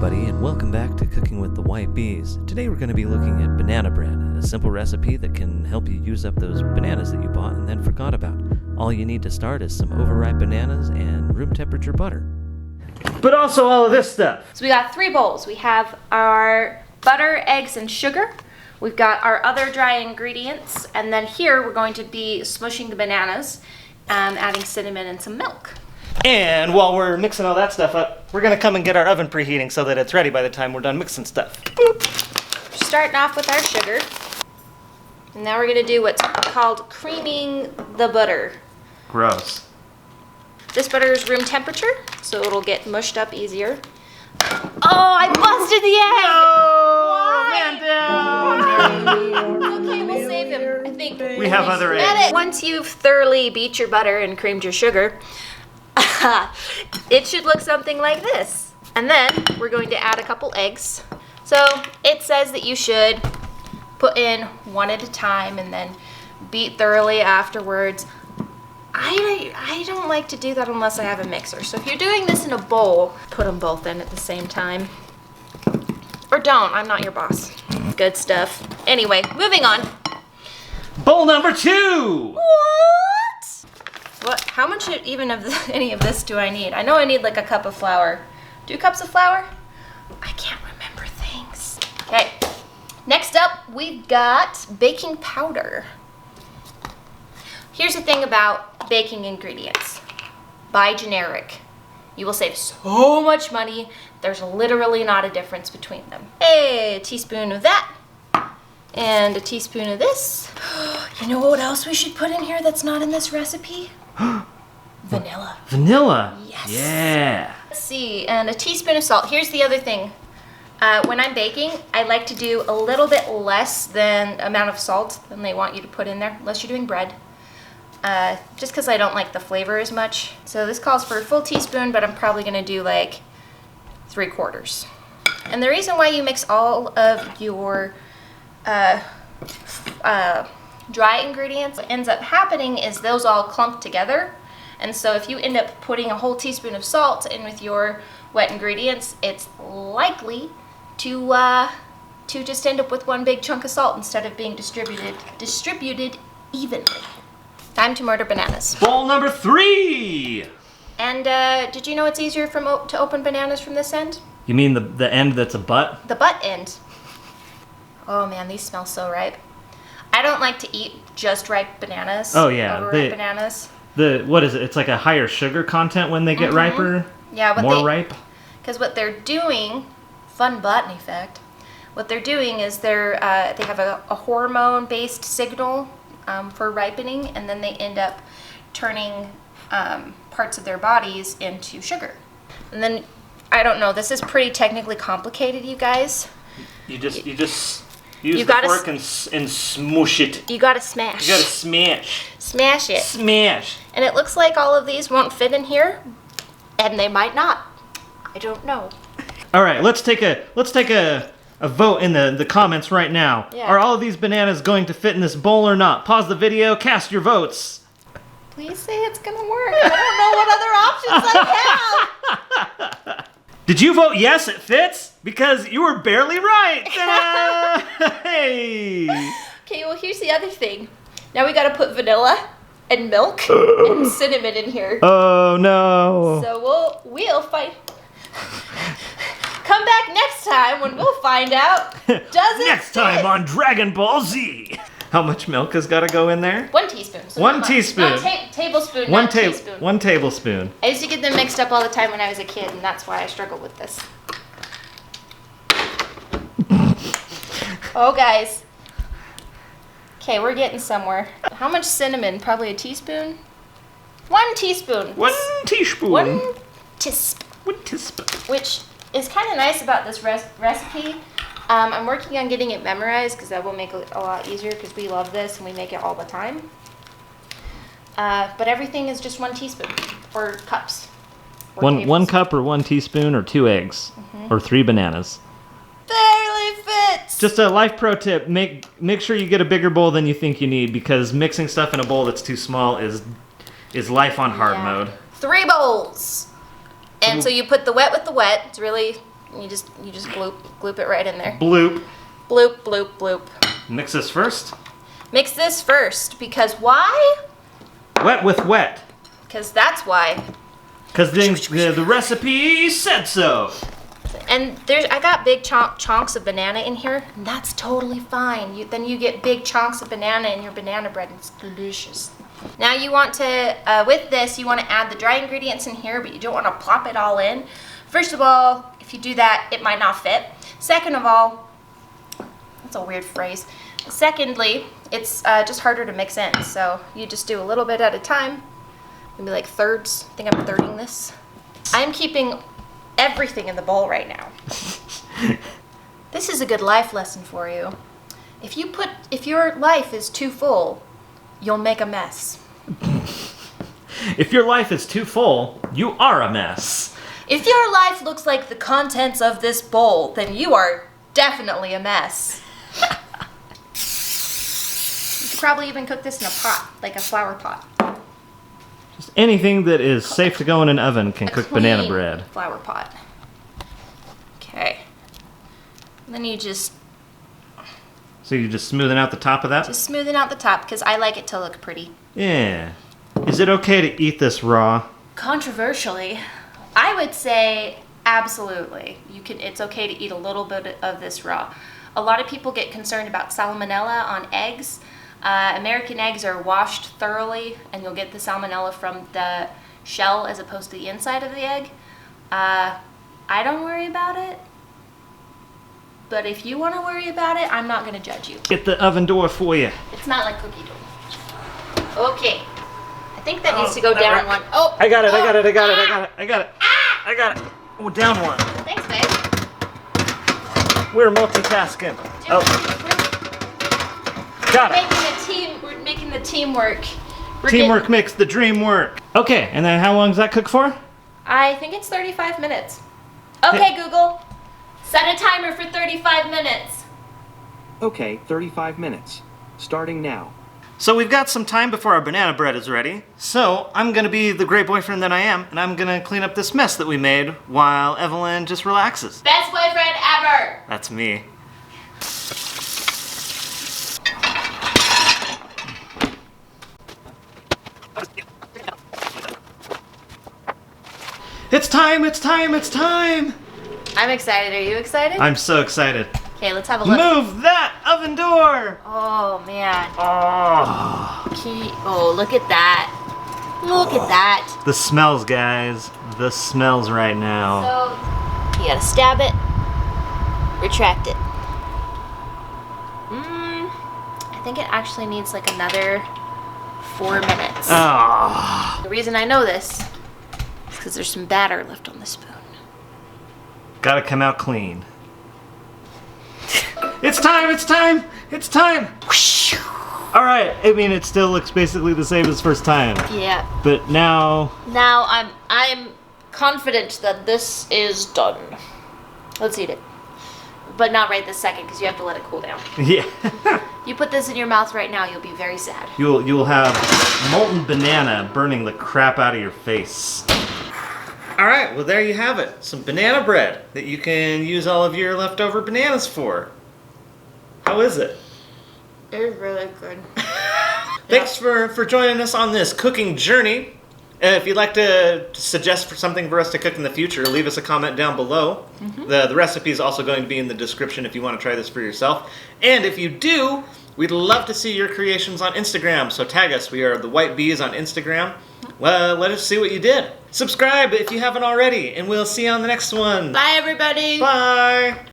everybody, and welcome back to Cooking with the White Bees. Today we're going to be looking at banana bread, a simple recipe that can help you use up those bananas that you bought and then forgot about. All you need to start is some overripe bananas and room temperature butter. But also all of this stuff. So we got 3 bowls. We have our butter, eggs, and sugar. We've got our other dry ingredients, and then here we're going to be smushing the bananas, adding cinnamon and some milk. And while we're mixing all that stuff up, we're going to come and get our oven preheating so that it's ready by the time we're done mixing stuff. Boop. Starting off with our sugar. And now we're going to do what's called creaming the butter. Gross. This butter is room temperature, so it'll get mushed up easier. Oh, I busted the egg! No! Why? Okay, we'll save him. I think we have other eggs. Once you've thoroughly beat your butter and creamed your sugar, it should look something like this. And then we're going to add a couple eggs. So it says that you should put in one at a time and then beat thoroughly afterwards. I don't like to do that unless I have a mixer. So if you're doing this in a bowl, put them both in at the same time. Or don't, I'm not your boss. Good stuff. Anyway, moving on. Bowl number 2! What? How much even of any of this do I need? I know I need like a cup of flour. 2 cups of flour? I can't remember things. Okay. Next up, we've got baking powder. Here's the thing about baking ingredients. Buy generic. You will save so much money. There's literally not a difference between them. Hey, a teaspoon of that. And a teaspoon of this. You know what else we should put in here that's not in this recipe? Vanilla. Vanilla? Yes. Yeah. Let's see, and a teaspoon of salt. Here's the other thing. When I'm baking, I like to do a little bit less than amount of salt than they want you to put in there, unless you're doing bread. Just because I don't like the flavor as much. So this calls for a full teaspoon, but I'm probably going to do like 3/4. And the reason why you mix all of your dry ingredients, what ends up happening is those all clump together. And so if you end up putting a whole teaspoon of salt in with your wet ingredients, it's likely to just end up with one big chunk of salt instead of being distributed evenly. Time to murder bananas. Bowl number 3! And did you know it's easier to open bananas from this end? You mean the end that's a butt? The butt end. Oh man, these smell so ripe. I don't like to eat just ripe bananas. Oh yeah, overripe bananas. What is it? It's like a higher sugar content when they get riper. Yeah, more ripe. Because what they're doing, fun botany fact. What they're doing is they have a hormone-based signal for ripening, and then they end up turning parts of their bodies into sugar. And then I don't know. This is pretty technically complicated, you guys. You just use the fork and smoosh it. You gotta smash. You gotta smash. Smash it. Smash. And it looks like all of these won't fit in here, and they might not. I don't know. All right, let's take a vote in the comments right now. Yeah. Are all of these bananas going to fit in this bowl or not? Pause the video, cast your votes. Please say it's gonna work. I don't know what other options I have. Did you vote yes, it fits? Because you were barely right. Hey. Okay, well here's the other thing. Now we gotta put vanilla and milk and cinnamon in here. Oh no. So we'll find. Come back next time when we'll find out. Does it Next fit? time on Dragon Ball Z. How much milk has got to go in there? 1 teaspoon. So 1 teaspoon. Tablespoon, not teaspoon. 1 tablespoon. I used to get them mixed up all the time when I was a kid, and that's why I struggled with this. Oh, guys. Okay, we're getting somewhere. How much cinnamon? Probably a teaspoon? 1 teaspoon. 1 teaspoon. 1 teaspoon. 1 teaspoon. Which is kind of nice about this recipe. I'm working on getting it memorized because that will make it a lot easier because we love this and we make it all the time. But everything is just 1 teaspoon or cups. Or 1 cup or 1 teaspoon or 2 eggs or 3 bananas. Barely fits. Just a life pro tip: make sure you get a bigger bowl than you think you need because mixing stuff in a bowl that's too small is life on hard mode. 3 bowls. And so you put the wet with the wet. It's really You just gloop it right in there. Bloop. Bloop, bloop, bloop. Mix this first. Mix this first, because why? Wet with wet. Because that's why. Because the recipe said so. And I got big chunks of banana in here, and that's totally fine. Then you get big chunks of banana in your banana bread, and it's delicious. Now you want to, with this, you want to add the dry ingredients in here, but you don't want to plop it all in. First of all, if you do that, it might not fit. Second of all, that's a weird phrase. Secondly, it's just harder to mix in, so you just do a little bit at a time. Maybe like thirds. I think I'm thirding this. I'm keeping everything in the bowl right now. This is a good life lesson for you. If your life is too full, you'll make a mess. If your life is too full, you are a mess. If your life looks like the contents of this bowl, then you are definitely a mess. You could probably even cook this in a pot, like a flower pot. Just anything that is safe to go in an oven can cook banana bread. Flower pot. Okay. And then you just So you're just smoothing out the top of that? Just smoothing out the top, because I like it to look pretty. Yeah. Is it okay to eat this raw? Controversially, I would say absolutely. It's okay to eat a little bit of this raw. A lot of people get concerned about salmonella on eggs. American eggs are washed thoroughly, and you'll get the salmonella from the shell as opposed to the inside of the egg. I don't worry about it. But if you want to worry about it, I'm not going to judge you. Get the oven door for you. It's not like cookie dough. Okay. I think that needs to go down one. Oh! I got it. Oh, down one. Thanks, babe. We're multitasking. Oh. Got it. We're making the teamwork. Teamwork makes the dream work. Okay, and then how long does that cook for? I think it's 35 minutes. Okay, Google. Set a timer for 35 minutes. Okay, 35 minutes. Starting now. So we've got some time before our banana bread is ready. So I'm gonna be the great boyfriend that I am, and I'm gonna clean up this mess that we made while Evelyn just relaxes. Best boyfriend ever. That's me. It's time, it's time, it's time! I'm excited. Are you excited? I'm so excited. Okay, let's have a look. Move that oven door! Oh, man. Oh. Oh, look at that. Look at that. The smells, guys. The smells right now. So, you gotta stab it, retract it. I think it actually needs like another 4 minutes. Oh. The reason I know this is because there's some batter left on the spoon. Gotta come out clean. It's time, it's time, it's time! Alright, I mean, it still looks basically the same as first time. Yeah. But now... Now I'm confident that this is done. Let's eat it. But not right this second, because you have to let it cool down. Yeah. You put this in your mouth right now, you'll be very sad. You'll have molten banana burning the crap out of your face. Alright, well there you have it. Some banana bread that you can use all of your leftover bananas for. How is it? It's really good. Thanks for joining us on this cooking journey. If you'd like to suggest for something for us to cook in the future, leave us a comment down below. The recipe is also going to be in the description if you want to try this for yourself. And if you do, we'd love to see your creations on Instagram. So tag us. We are the White Bees on Instagram. Well, let us see what you did. Subscribe if you haven't already, and we'll see you on the next one. Bye, everybody. Bye.